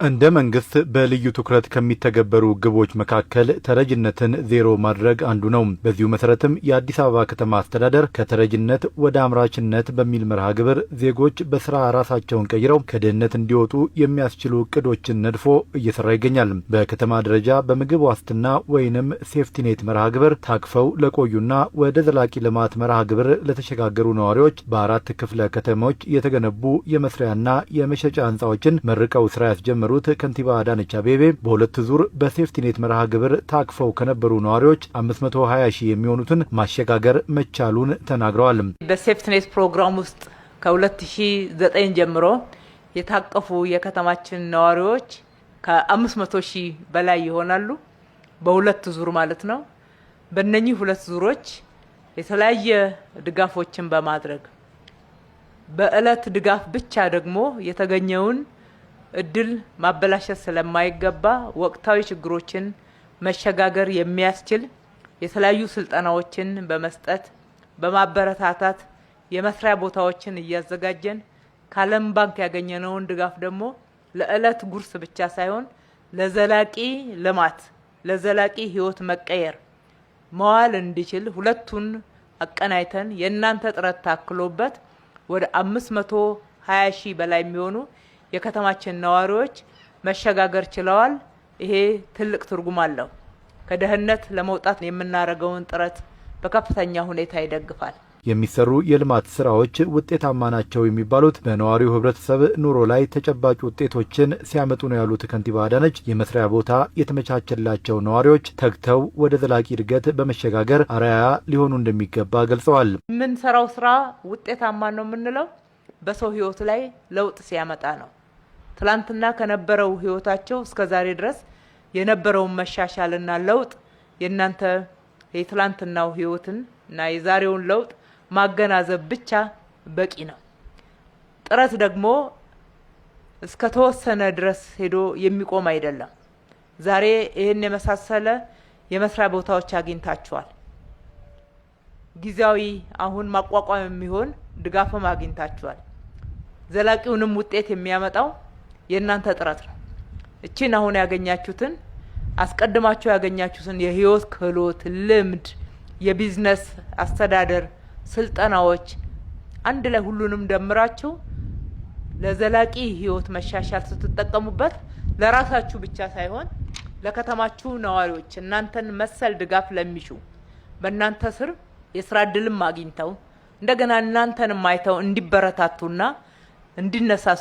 እንደ መንግስት በልዩ ትኩረት ከሚተገበሩ ግቦች መካከል ተረጅነትን ዜሮ ማድረግ አንዱ ነው። በዚሁ መሰረትም የአዲስ አበባ ከተማ አስተዳደር ከተረጅነት ወደ አምራችነት በሚል መርሃ ግብር ዜጎች በስራ ራሳቸውን ቀይረው ከድህነት እንዲወጡ የሚያስችሉ እቅዶችን ነድፎ እየሰራ ይገኛል። በከተማ ደረጃ በምግብ ዋስትና ወይንም ሴፍቲኔት መርሃ ግብር ታቅፈው ለቆዩና ወደ ዘላቂ ልማት መርሃ ግብር ለተሸጋገሩ ነዋሪዎች በ4 ክፍለ ከተሞች የተገነቡ የመስሪያና የመሸጫ ህንፃዎችን መርቀው ስራ ያስጀመሩ ከንቲባ አዳነች አቤቤ በሁለት ዙር በሴፍቲኔት መርሃ ግብር ታቅፈው ከነበሩ ነዋሪዎች 520 ሺህ የሚሆኑትን ማሸጋገር መቻሉን ተናግረዋል። በሴፍቲኔት ፕሮግራም ውስጥ ከ2009 ጀምሮ የታቀፉ የከተማችን ነዋሪዎች ከ500 ሺህ በላይ ይሆናሉ። በሁለት ዙር ማለት ነው። በእነኚህ ሁለት ዙሮች የተለያየ ድጋፎችን በማድረግ በእለት ድጋፍ ብቻ ደግሞ የተገኘውን እድል ማበላሸት ስለማይገባ ወቅታዊ ችግሮችን መሸጋገር የሚያስችል የተለያዩ ስልጠናዎችን በመስጠት በማበረታታት የመስሪያ ቦታዎችን እያዘጋጀን ከዓለም ባንክ ያገኘነውን ድጋፍ ደግሞ ለእለት ጉርስ ብቻ ሳይሆን ለዘላቂ ልማት ለዘላቂ ህይወት መቀየር መዋል እንዲችል ሁለቱን አቀናይተን የእናንተ ጥረት ታክሎበት ወደ 520 ሺህ በላይ የሚሆኑ የከተማችን ነዋሪዎች መሸጋገር ችለዋል። ይሄ ትልቅ ትርጉም አለው። ከድህነት ለመውጣት የምናደርገውን ጥረት በከፍተኛ ሁኔታ ይደግፋል። የሚሰሩ የልማት ስራዎች ውጤታማ ናቸው የሚባሉት በነዋሪው ህብረተሰብ ኑሮ ላይ ተጨባጭ ውጤቶችን ሲያመጡ ነው ያሉት ከንቲባ አዳነች የመስሪያ ቦታ የተመቻቸላቸው ነዋሪዎች ተግተው ወደ ዘላቂ እድገት በመሸጋገር አርአያ ሊሆኑ እንደሚገባ ገልጸዋል። የምንሰራው ስራ ውጤታማ ነው የምንለው በሰው ህይወት ላይ ለውጥ ሲያመጣ ነው። ትላንትና ከነበረው ህይወታቸው እስከ ዛሬ ድረስ የነበረውን መሻሻልና ለውጥ የእናንተ የትላንትናው ህይወትን እና የዛሬውን ለውጥ ማገናዘብ ብቻ በቂ ነው። ጥረት ደግሞ እስከ ተወሰነ ድረስ ሄዶ የሚቆም አይደለም። ዛሬ ይህን የመሳሰለ የመስሪያ ቦታዎች አግኝታችኋል። ጊዜያዊ አሁን ማቋቋም የሚሆን ድጋፍም አግኝታችኋል። ዘላቂውንም ውጤት የሚያመጣው የእናንተ ጥረት ነው። እቺን አሁን ያገኛችሁትን አስቀድማችሁ ያገኛችሁትን የህይወት ክህሎት፣ ልምድ፣ የቢዝነስ አስተዳደር ስልጠናዎች አንድ ላይ ሁሉንም ደምራችሁ ለዘላቂ ህይወት መሻሻል ስትጠቀሙበት ለራሳችሁ ብቻ ሳይሆን ለከተማችሁ ነዋሪዎች እናንተን መሰል ድጋፍ ለሚሹ በእናንተ ስር የስራ እድልም አግኝተው እንደገና እናንተንም አይተው እንዲበረታቱና እንዲነሳሱ